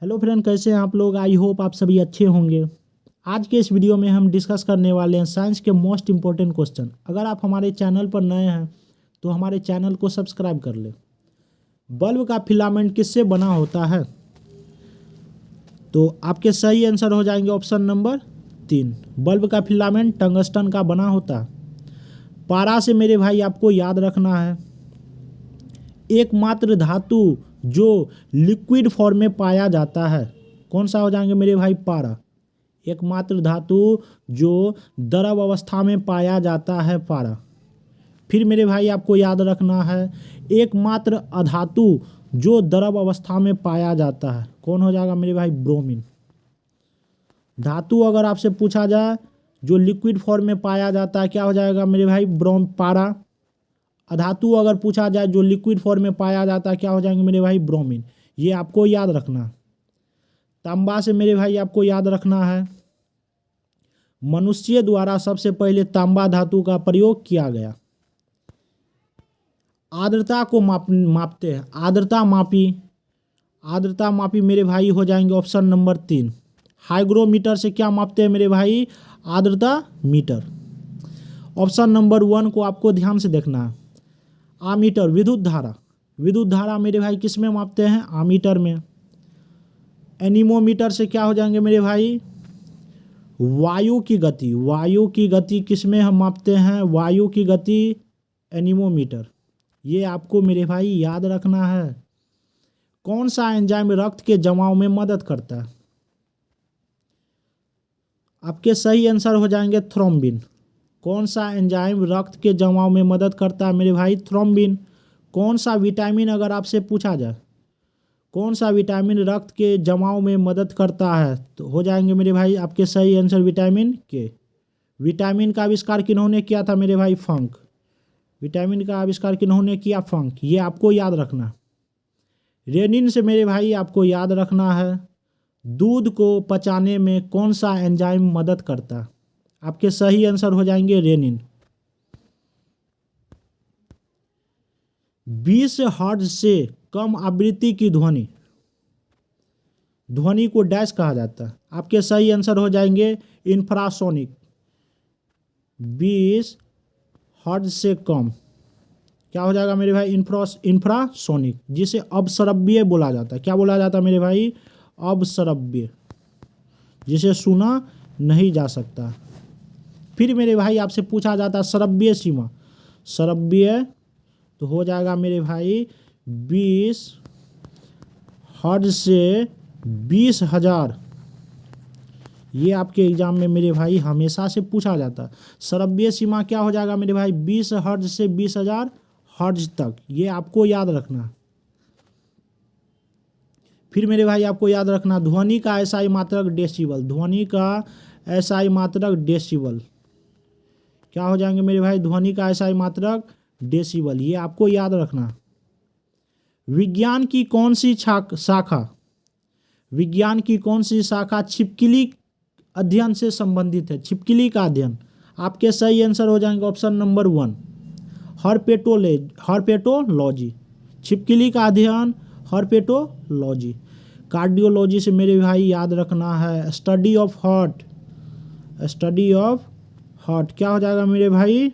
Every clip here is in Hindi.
हेलो फ्रेंड, कैसे हैं आप लोग। आई होप आप सभी अच्छे होंगे। आज के इस वीडियो में हम डिस्कस करने वाले हैं साइंस के मोस्ट इंपॉर्टेंट क्वेश्चन। अगर आप हमारे चैनल पर नए हैं तो हमारे चैनल को सब्सक्राइब कर लें। बल्ब का फिलामेंट किससे बना होता है? तो आपके सही आंसर हो जाएंगे ऑप्शन नंबर 3। बल्ब का फिलामेंट टंगस्टन का बना होता है। पारा से मेरे भाई आपको याद रखना है, एकमात्र धातु जो लिक्विड फॉर्म में पाया जाता है कौन सा हो जाएंगे मेरे भाई? पारा। एकमात्र धातु जो द्रव अवस्था में पाया जाता है, पारा। फिर मेरे भाई आपको याद रखना है, एकमात्र अधातु जो द्रव अवस्था में पाया जाता है कौन हो जाएगा मेरे भाई? ब्रोमीन। धातु अगर आपसे पूछा जाए जो लिक्विड फॉर्म में पाया जाता है क्या हो जाएगा मेरे भाई? पारा। अधातु अगर पूछा जाए जो लिक्विड फॉर्म में पाया जाता है क्या हो जाएंगे मेरे भाई? ब्रोमीन। ये आपको याद रखना। तांबा से मेरे भाई आपको याद रखना है, मनुष्य द्वारा सबसे पहले तांबा धातु का प्रयोग किया गया। आर्द्रता को मापते हैं, आर्द्रता मापी मेरे भाई हो जाएंगे ऑप्शन नंबर 3। हाइग्रोमीटर से क्या मापते हैं मेरे भाई? आर्द्रता मीटर। ऑप्शन नंबर 1 को आपको ध्यान से देखना है। आमीटर, विद्युत धारा मेरे भाई किस में मापते हैं? आमीटर में। एनीमोमीटर से क्या हो जाएंगे मेरे भाई? वायु की गति किस में हम मापते हैं? वायु की गति, एनीमोमीटर। ये आपको मेरे भाई याद रखना है। कौन सा एंजाइम रक्त के जमाव में मदद करता है? आपके सही आंसर हो जाएंगे थ्रोम्बिन। कौन सा एंजाइम रक्त के जमाव में मदद करता है मेरे भाई? थ्रोम्बिन। कौन सा विटामिन अगर आपसे पूछा जाए कौन सा विटामिन रक्त के जमाव में मदद करता है तो हो जाएंगे मेरे भाई आपके सही आंसर विटामिन के। विटामिन का आविष्कार किन्होंने किया था मेरे भाई? फंक। विटामिन का आविष्कार किन्होंने किया? फंक। ये आपको याद रखना। रेनिन से मेरे भाई आपको याद रखना है, दूध को पचाने में कौन सा एंजाइम मदद करता है? आपके सही आंसर हो जाएंगे रेनिन। 20 हर्ट्ज से कम आवृत्ति की ध्वनि को डैश कहा जाता है। आपके सही आंसर हो जाएंगे इंफ्रासोनिक। 20 हर्ट्ज से कम क्या हो जाएगा मेरे भाई? इंफ्रासोनिक, जिसे अपश्रव्य बोला जाता है। क्या बोला जाता है मेरे भाई? अपश्रव्य, जिसे सुना नहीं जा सकता। फिर मेरे भाई आपसे पूछा जाता है श्रव्य सीमा। श्रव्य तो हो जाएगा मेरे भाई 20 हर्ट्ज से 20,000। ये आपके एग्जाम में मेरे भाई हमेशा से पूछा जाता है। श्रव्य सीमा क्या हो जाएगा मेरे भाई? 20 हर्ट्ज से 20,000 हर्ट्ज तक। ये आपको याद रखना। फिर मेरे भाई आपको याद रखना, ध्वनि का एसआई मात्रक डेसिबल। ध्वनि का एसआई मात्रक डेसिबल क्या हो जाएंगे मेरे भाई? ध्वनि का एसआई मात्रक डेसिबल। ये आपको याद रखना। विज्ञान की कौन सी शाखा छिपकली अध्ययन से संबंधित है? छिपकली का अध्ययन। आपके सही आंसर हो जाएंगे ऑप्शन नंबर 1 हर्पेटोलॉजी। छिपकली का अध्ययन हर्पेटोलॉजी। कार्डियोलॉजी से मेरे भाई याद रखना है स्टडी ऑफ हार्ट। क्या हो जाएगा मेरे भाई?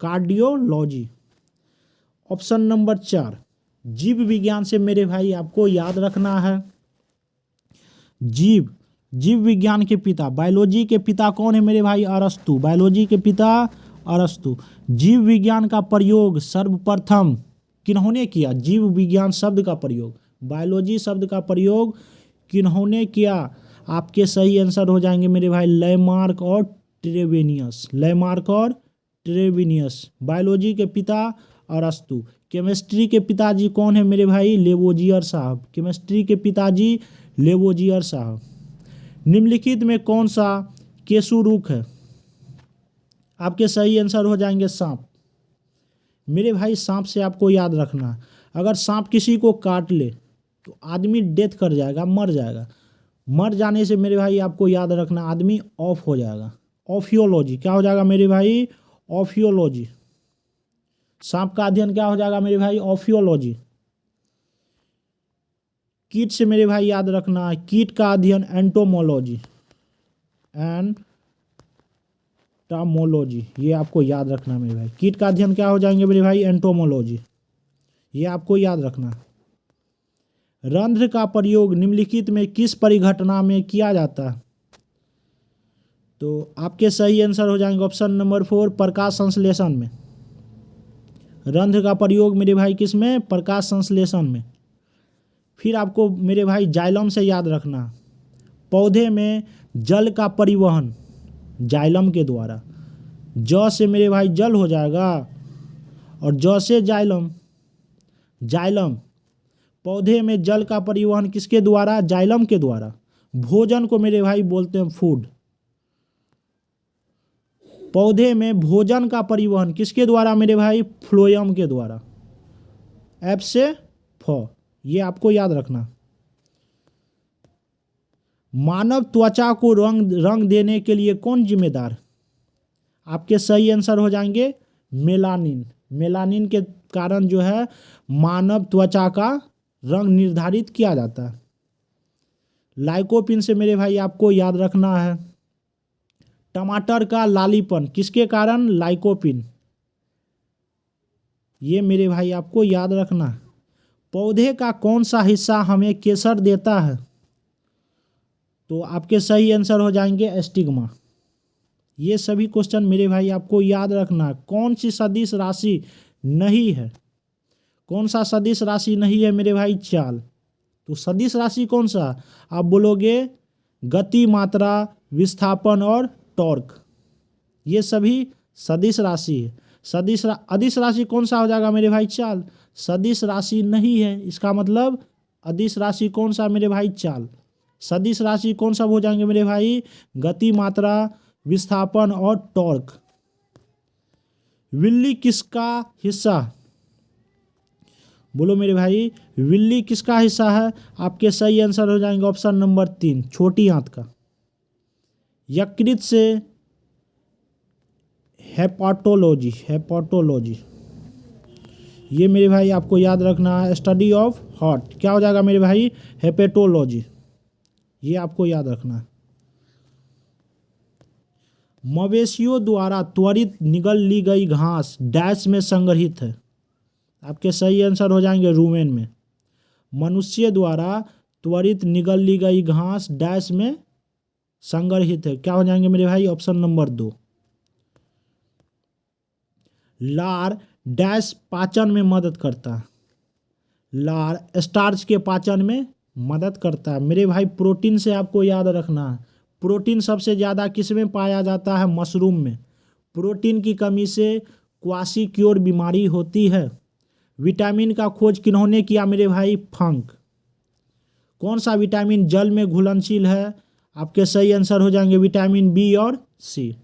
कार्डियोलॉजी। ऑप्शन नंबर 4 जीव विज्ञान से मेरे भाई आपको याद रखना है, जीव विज्ञान के पिता, बायोलॉजी के पिता कौन है मेरे भाई? अरस्तु। बायोलॉजी के पिता अरस्तु। जीव विज्ञान का प्रयोग सर्वप्रथम किन्होंने किया? जीव विज्ञान शब्द का प्रयोग, बायोलॉजी शब्द का प्रयोग किन्होंने किया? आपके सही आंसर हो जाएंगे मेरे भाई लैमार्क और ट्रेविनियस। बायोलॉजी के पिता अरस्तु। केमिस्ट्री के पिताजी कौन है मेरे भाई? लेवोजियर साहब। केमिस्ट्री के पिताजी लेवोजियर साहब। निम्नलिखित में कौन सा केशुरुक है? आपके सही आंसर हो जाएंगे सांप। मेरे भाई सांप से आपको याद रखना, अगर सांप किसी को काट ले तो आदमी डेथ कर जाएगा, मर जाएगा। मर जाने से मेरे भाई आपको याद रखना आदमी ऑफ हो जाएगा। ऑफियोलॉजी क्या हो जाएगा मेरे भाई? ऑफियोलॉजी। सांप का अध्ययन क्या हो जाएगा मेरे भाई? ऑफियोलॉजी। कीट से मेरे भाई याद रखना है, कीट का अध्ययन एंटोमोलॉजी, एंटोमोलॉजी, ये आपको याद रखना है मेरे भाई। कीट का अध्ययन क्या हो जाएंगे मेरे भाई? एंटोमोलॉजी, ये आपको याद रखना है। रंध्र का प्रयोग निम्नलिखित में किस परिघटना में किया जाता है? तो आपके सही आंसर हो जाएंगे ऑप्शन नंबर 4, प्रकाश संश्लेषण में। रंध्र का प्रयोग मेरे भाई किस में? प्रकाश संश्लेषण में। फिर आपको मेरे भाई जाइलम से याद रखना, पौधे में जल का परिवहन जाइलम के द्वारा। ज से मेरे भाई जल हो जाएगा और ज से जाइलम। जाइलम, पौधे में जल का परिवहन किसके द्वारा? जाइलम के द्वारा। भोजन को मेरे भाई बोलते हैं फूड। पौधे में भोजन का परिवहन किसके द्वारा मेरे भाई? फ्लोएम के द्वारा। एफ से फ, ये आपको याद रखना। मानव त्वचा को रंग देने के लिए कौन जिम्मेदार? आपके सही आंसर हो जाएंगे मेलानिन। मेलानिन के कारण जो है मानव त्वचा का रंग निर्धारित किया जाता है। लाइकोपिन से मेरे भाई आपको याद रखना है, टमाटर का लालीपन किसके कारण? लाइकोपिन, ये मेरे भाई आपको याद रखना है। पौधे का कौन सा हिस्सा हमें केसर देता है? तो आपके सही आंसर हो जाएंगे स्टिग्मा। ये सभी क्वेश्चन मेरे भाई आपको याद रखना। कौन सी सदिश राशि नहीं है? कौन सा सदिश राशि नहीं है मेरे भाई? चाल। तो सदिश राशि कौन सा? आप बोलोगे गति, मात्रा, विस्थापन और टॉर्क, ये सभी सदिश राशि है। अदिश राशि कौन सा हो जाएगा मेरे भाई? चाल। सदिश राशि नहीं है, इसका मतलब अदिश राशि कौन सा मेरे भाई? चाल। सदिश राशि कौन सा हो जाएंगे मेरे भाई? गति, मात्रा, विस्थापन और टॉर्क। विल्ली किसका हिस्सा? बोलो मेरे भाई, विल्ली किसका हिस्सा है? आपके सही आंसर हो जाएंगे ऑप्शन नंबर 3, छोटी आंत का। यकृत से हेपाटोलॉजी, हेपाटोलॉजी, ये मेरे भाई आपको याद रखना है। स्टडी ऑफ हार्ट क्या हो जाएगा मेरे भाई? हेपेटोलॉजी, ये आपको याद रखना है। मवेशियों द्वारा त्वरित निगल ली गई घास डैश में संग्रहित है। आपके सही आंसर हो जाएंगे रूमेन में। मनुष्य द्वारा त्वरित निगल ली गई घास डैश में संग्रहित है, क्या हो जाएंगे मेरे भाई? Option number 2। लार डैश पाचन में मदद करता है। लार स्टार्च के पाचन में मदद करता है मेरे भाई। प्रोटीन से आपको याद रखना है, प्रोटीन सबसे ज़्यादा किस में पाया जाता है? मशरूम में। प्रोटीन की कमी से क्वाशीक्योर बीमारी होती है। विटामिन का खोज किन्होंने किया मेरे भाई? फंक। कौन सा विटामिन जल में घुलनशील है? आपके सही आंसर हो जाएंगे विटामिन बी और सी।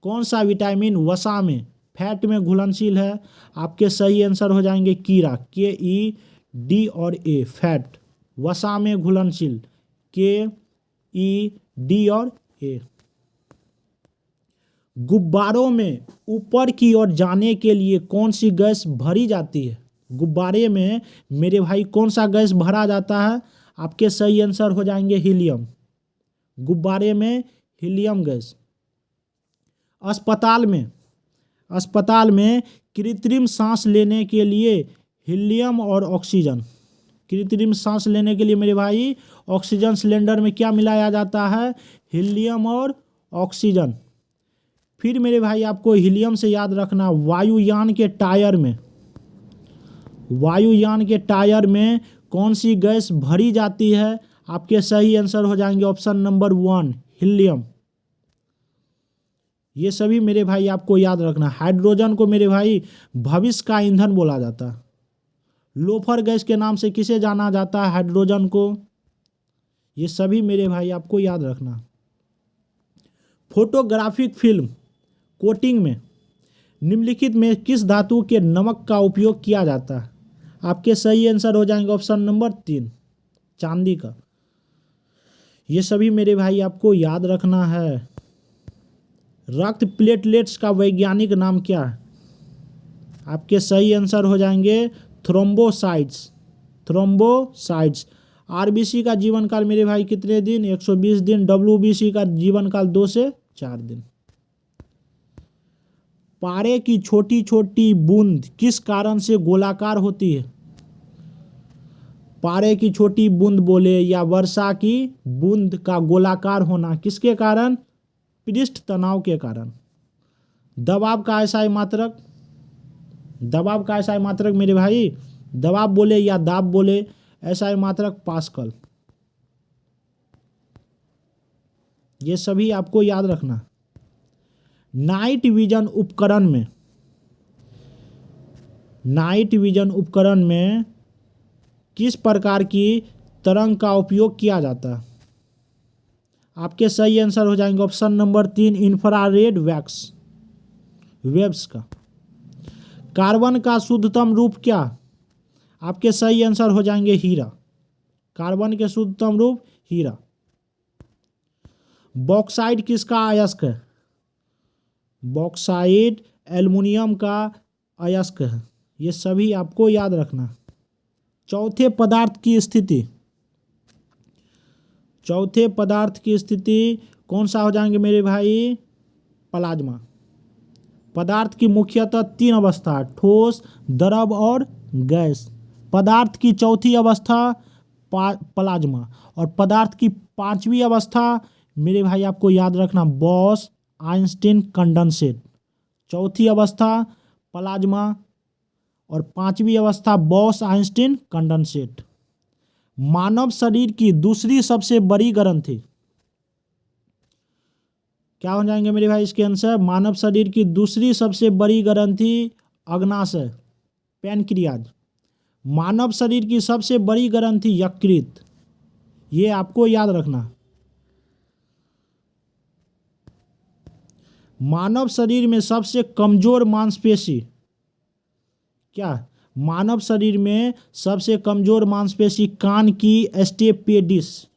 कौन सा विटामिन वसा में फैट में घुलनशील है? आपके सही आंसर हो जाएंगे कीड़ा, KED और A, फैट। वसा में घुलनशील KED और A। गुब्बारों में ऊपर की ओर जाने के लिए कौन सी गैस भरी जाती है? गुब्बारे में मेरे भाई कौन सा गैस भरा जाता है? आपके सही आंसर हो जाएंगे हीलियम। गुब्बारे में हीलियम गैस। अस्पताल में कृत्रिम सांस लेने के लिए हीलियम और ऑक्सीजन। कृत्रिम सांस लेने के लिए मेरे भाई ऑक्सीजन सिलेंडर में क्या मिलाया जाता है? हीलियम और ऑक्सीजन। फिर मेरे भाई आपको हीलियम से याद रखना, वायुयान के टायर में कौन सी गैस भरी जाती है? आपके सही आंसर हो जाएंगे ऑप्शन नंबर 1, हीलियम। ये सभी मेरे भाई आपको याद रखना। हाइड्रोजन को मेरे भाई भविष्य का ईंधन बोला जाता है। लोफर गैस के नाम से किसे जाना जाता है? हाइड्रोजन को। ये सभी मेरे भाई आपको याद रखना। फोटोग्राफिक फिल्म कोटिंग में निम्नलिखित में किस धातु के नमक का उपयोग किया जाता है? आपके सही आंसर हो जाएंगे ऑप्शन नंबर 3, चांदी का। ये सभी मेरे भाई आपको याद रखना है। रक्त प्लेटलेट्स का वैज्ञानिक नाम क्या है? आपके सही आंसर हो जाएंगे थ्रोम्बोसाइट्स। आरबीसी का जीवन काल मेरे भाई कितने दिन? 120 दिन। डब्ल्यूबीसी का जीवन काल 2 से 4 दिन। पारे की छोटी छोटी बूंद किस कारण से गोलाकार होती है? पारे की छोटी बूंद बोले या वर्षा की बूंद का गोलाकार होना किसके कारण? पृष्ठ तनाव के कारण। दबाव का एसआई मात्रक, दबाव का एसआई मात्रक मेरे भाई, दबाव बोले या दाब बोले, एसआई मात्रक पास्कल। ये सभी आपको याद रखना। नाइट विजन उपकरण में, नाइट विजन उपकरण में किस प्रकार की तरंग का उपयोग किया जाता है? आपके सही आंसर हो जाएंगे ऑप्शन नंबर 3 इंफ्रारेड वेव्स का। कार्बन का शुद्धतम रूप क्या? आपके सही आंसर हो जाएंगे हीरा। कार्बन के शुद्धतम रूप हीरा। बॉक्साइट किसका अयस्क है? बॉक्साइट एल्युमिनियम का अयस्क है। ये सभी आपको याद रखना। चौथे पदार्थ की स्थिति, चौथे पदार्थ की स्थिति कौन सा हो जाएंगे मेरे भाई? प्लाज्मा। पदार्थ की मुख्यतः 3 अवस्था, ठोस, द्रव और गैस। पदार्थ की चौथी अवस्था प्लाज्मा। और पदार्थ की 5वीं अवस्था मेरे भाई आपको याद रखना बॉस आइंस्टीन कंडेंसेट। चौथी अवस्था प्लाज्मा और 5वीं अवस्था बॉस आइंस्टीन कंडेंसेट। मानव शरीर की दूसरी सबसे बड़ी ग्रंथि क्या हो जाएंगे मेरे भाई इसके आंसर? मानव शरीर की दूसरी सबसे बड़ी ग्रंथि अग्नाशय, पैनक्रियाज। मानव शरीर की सबसे बड़ी ग्रंथि यकृत। ये आपको याद रखना। मानव शरीर में सबसे कमजोर मांसपेशी क्या? मानव शरीर में सबसे कमजोर मांसपेशी कान की एस्टेपेडियस।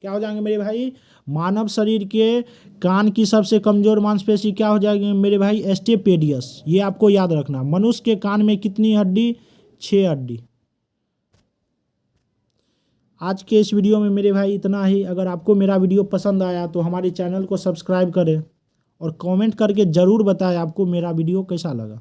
क्या हो जाएंगे मेरे भाई? मानव शरीर के कान की सबसे कमजोर मांसपेशी क्या हो जाएगी मेरे भाई? एस्टेपेडियस। ये आपको याद रखना। मनुष्य के कान में कितनी हड्डी? 6 हड्डी। आज के इस वीडियो में मेरे भाई इतना ही। अगर आपको मेरा वीडियो पसंद आया तो हमारे चैनल को सब्सक्राइब करें और कमेंट करके ज़रूर बताएं आपको मेरा वीडियो कैसा लगा।